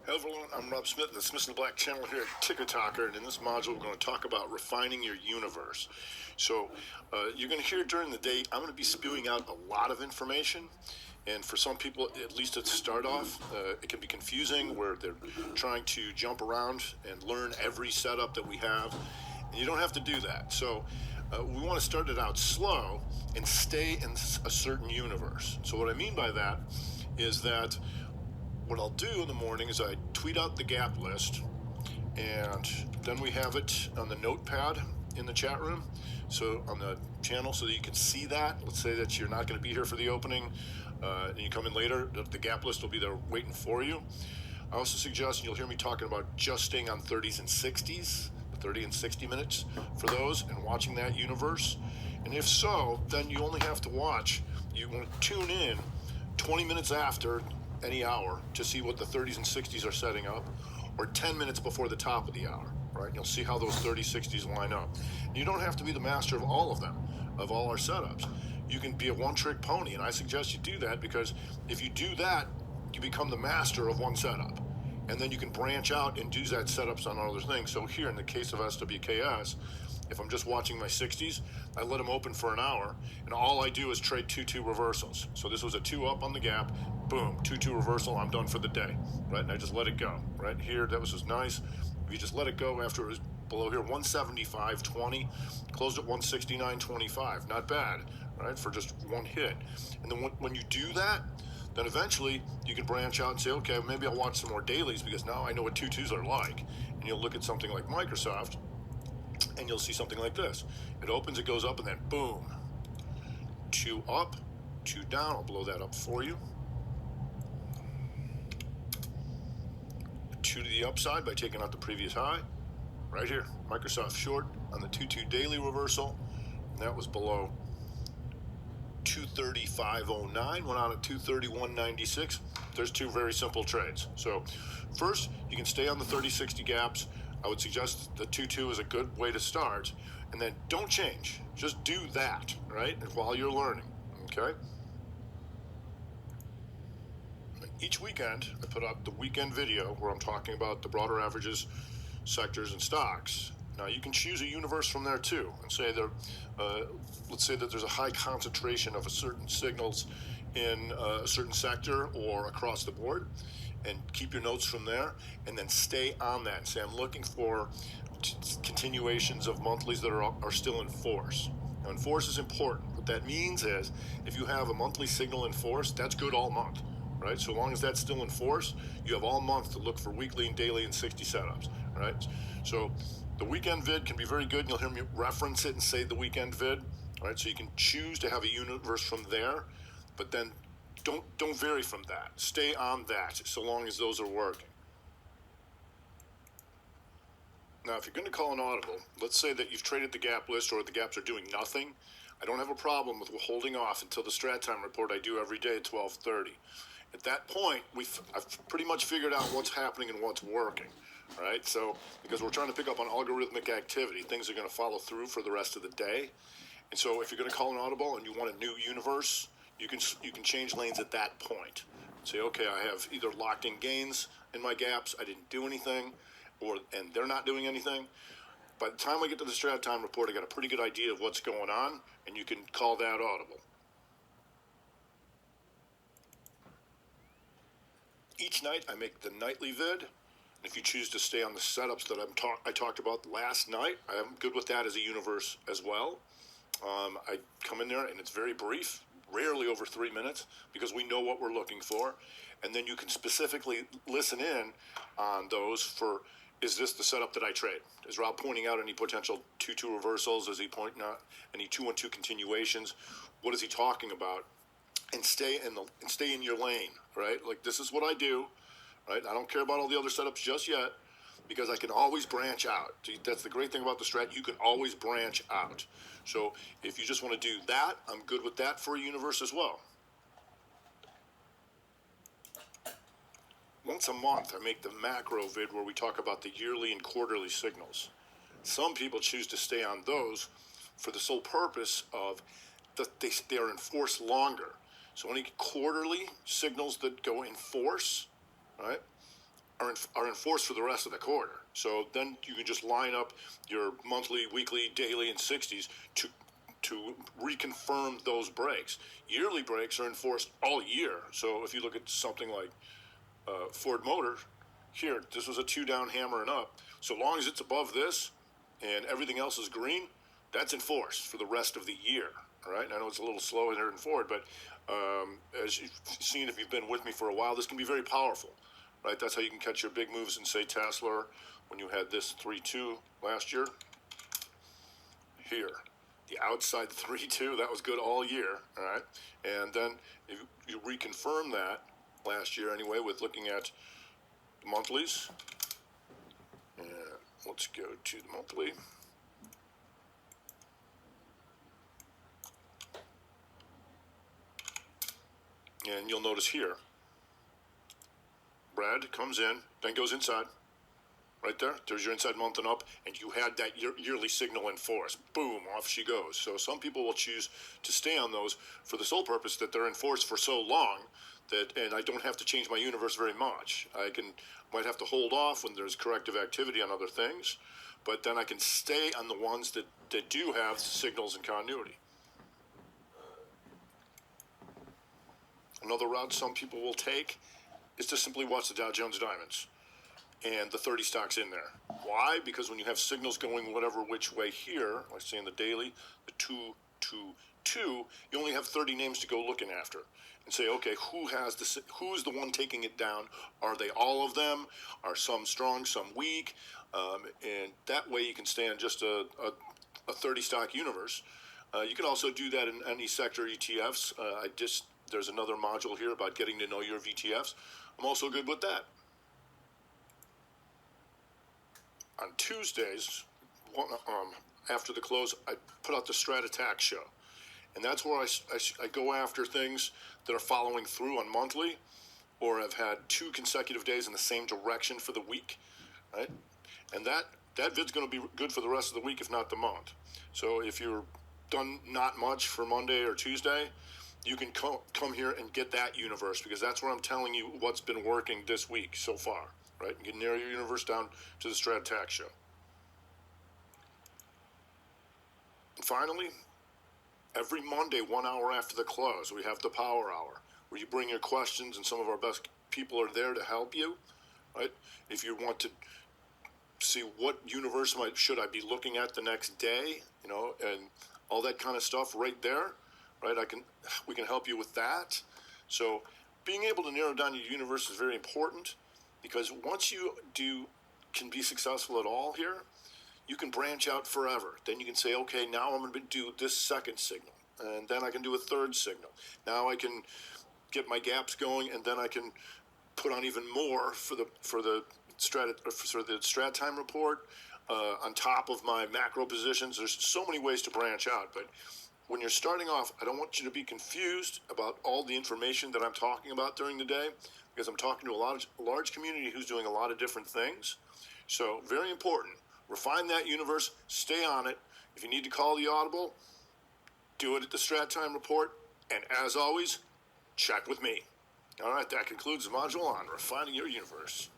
Hello everyone, I'm Rob Smith of the Smith and Black channel here at Ticker Talker, and in this module we're going to talk about refining your universe. So you're going to hear during the day, I'm going to be spewing out a lot of information, and for some people, at least at the start off, it can be confusing where they're trying to jump around and learn every setup that we have, and you don't have to do that. So we want to start it out slow and stay in a certain universe. So what I mean by that is that what I'll do in the morning is I tweet out the gap list, and then we have it on the notepad in the chat room, so on the channel, so that you can see that. Let's say that you're not going to be here for the opening, and you come in later, the gap list will be there waiting for you. I also suggest, and you'll hear me talking about just staying on 30s and 60s, the 30 and 60 minutes for those, and watching that universe. And if so, then you only have to watch, you want to tune in 20 minutes after any hour to see what the 30s and 60s are setting up, or 10 minutes before the top of the hour, right? And you'll see how those 30s, 60s line up. And you don't have to be the master of all of them, of all our setups. You can be a one-trick pony, and I suggest you do that, because if you do that, you become the master of one setup. And then you can branch out and do that setups on other things. So here, in the case of SWKS, if I'm just watching my 60s, I let them open for an hour, and all I do is trade 2-2 reversals. So this was a 2 up on the gap, boom, 2-2 reversal, I'm done for the day, right? And I just let it go, right? Here, that was just nice. If you just let it go after it was below here, 175.20, closed at 169.25, not bad, right, for just one hit. And then when you do that, then eventually you can branch out and say, okay, maybe I'll watch some more dailies, because now I know what 2-2s are like. And you'll look at something like Microsoft, and you'll see something like this. It opens, it goes up, and then boom, 2 up, 2 down. I'll blow that up for you. 2 to the upside by taking out the previous high. Right here, Microsoft short on the 2-2 daily reversal. And that was below 235.09, went on at 231.96. There's 2 very simple trades. So first, you can stay on the 30-60 gaps. I would suggest the 2-2 is a good way to start. And then don't change. Just do that, right? While you're learning, okay? Each weekend, I put out the weekend video where I'm talking about the broader averages, sectors, and stocks. Now, you can choose a universe from there too, and say there, let's say that there's a high concentration of a certain signals in a certain sector or across the board, and keep your notes from there, and then stay on that and say, I'm looking for continuations of monthlies that are still in force. Now, in force is important. What that means is, if you have a monthly signal in force, that's good all month, right? So long as that's still in force, you have all month to look for weekly and daily and 60 setups, right? So the weekend vid can be very good, and you'll hear me reference it and say the weekend vid, right? So you can choose to have a universe from there, but then don't vary from that. Stay on that so long as those are working. Now, if you're going to call an audible, let's say that you've traded the gap list, or the gaps are doing nothing. I don't have a problem with holding off until the strat time report I do every day at 12:30. At that point, I've pretty much figured out what's happening and what's working, right? So, because we're trying to pick up on algorithmic activity, things are going to follow through for the rest of the day. And so if you're going to call an audible and you want a new universe, you can change lanes at that point. Say, okay, I have either locked in gains in my gaps, I didn't do anything, and they're not doing anything. By the time I get to the strat time report, I got a pretty good idea of what's going on, and you can call that audible. Each night I make the nightly vid. If you choose to stay on the setups that I talked about last night, I'm good with that as a universe as well. I come in there and it's very brief, rarely over 3 minutes, because we know what we're looking for. And then you can specifically listen in on those for, is this the setup that I trade? Is Rob pointing out any potential 2-2 reversals? Is he pointing out any 2-1-2 continuations? What is he talking about? And stay in your lane, right? Like, this is what I do, right? I don't care about all the other setups just yet, because I can always branch out. That's the great thing about the strat. You can always branch out. So if you just want to do that, I'm good with that for a universe as well. Once a month, I make the macro vid where we talk about the yearly and quarterly signals. Some people choose to stay on those for the sole purpose of that they are in force longer. So any quarterly signals that go in force, right, are are enforced for the rest of the quarter. So then you can just line up your monthly, weekly, daily, and 60s to reconfirm those breaks. Yearly breaks are enforced all year. So if you look at something like Ford Motor, here, this was a 2 down hammer and up. So long as it's above this and everything else is green, that's enforced for the rest of the year. All right, and I know it's a little slow in here in Ford, but as you've seen, if you've been with me for a while, this can be very powerful, right? That's how you can catch your big moves in, say, Tesla, when you had this 3-2 last year. Here, the outside 3-2, that was good all year, all right? And then you reconfirm that last year anyway with looking at the monthlies. And let's go to the monthly. And you'll notice here, Brad comes in, then goes inside. Right there, there's your inside month and up, and you had that yearly signal in force. Boom, off she goes. So some people will choose to stay on those for the sole purpose that they're in force for so long that, and I don't have to change my universe very much. Might have to hold off when there's corrective activity on other things, but then I can stay on the ones that do have signals and continuity. Another route some people will take is to simply watch the Dow Jones Diamonds and the 30 stocks in there. Why? Because when you have signals going whatever which way here, like say in the daily, the 2-2-2, you only have 30 names to go looking after and say, okay, who's the one taking it down? Are they all of them? Are some strong, some weak? And that way you can stay on just a 30 stock universe. You can also do that in any sector ETFs. There's another module here about getting to know your VTFs. I'm also good with that. On Tuesdays, after the close, I put out the Strat Attack show. And that's where I go after things that are following through on monthly or have had 2 consecutive days in the same direction for the week, right? And that vid's going to be good for the rest of the week, if not the month. So if you're done not much for Monday or Tuesday, you can come here and get that universe, because that's where I'm telling you what's been working this week so far, right? You can narrow your universe down to the Strat Attack show. And finally, every Monday, 1 hour after the close, we have the Power Hour, where you bring your questions and some of our best people are there to help you, right? If you want to see what universe should I be looking at the next day, and all that kind of stuff right there, right? We can help you with that. So being able to narrow down your universe is very important, because once you can be successful at all here, you can branch out forever. Then you can say, okay, now I'm going to do this second signal, and then I can do a third signal. Now I can get my gaps going, and then I can put on even more for the strat time report on top of my macro positions. There's so many ways to branch out, but when you're starting off, I don't want you to be confused about all the information that I'm talking about during the day, because I'm talking to a large community who's doing a lot of different things. So very important. Refine that universe. Stay on it. If you need to call the audible, do it at the Strat Time Report. And as always, check with me. All right, that concludes the module on refining your universe.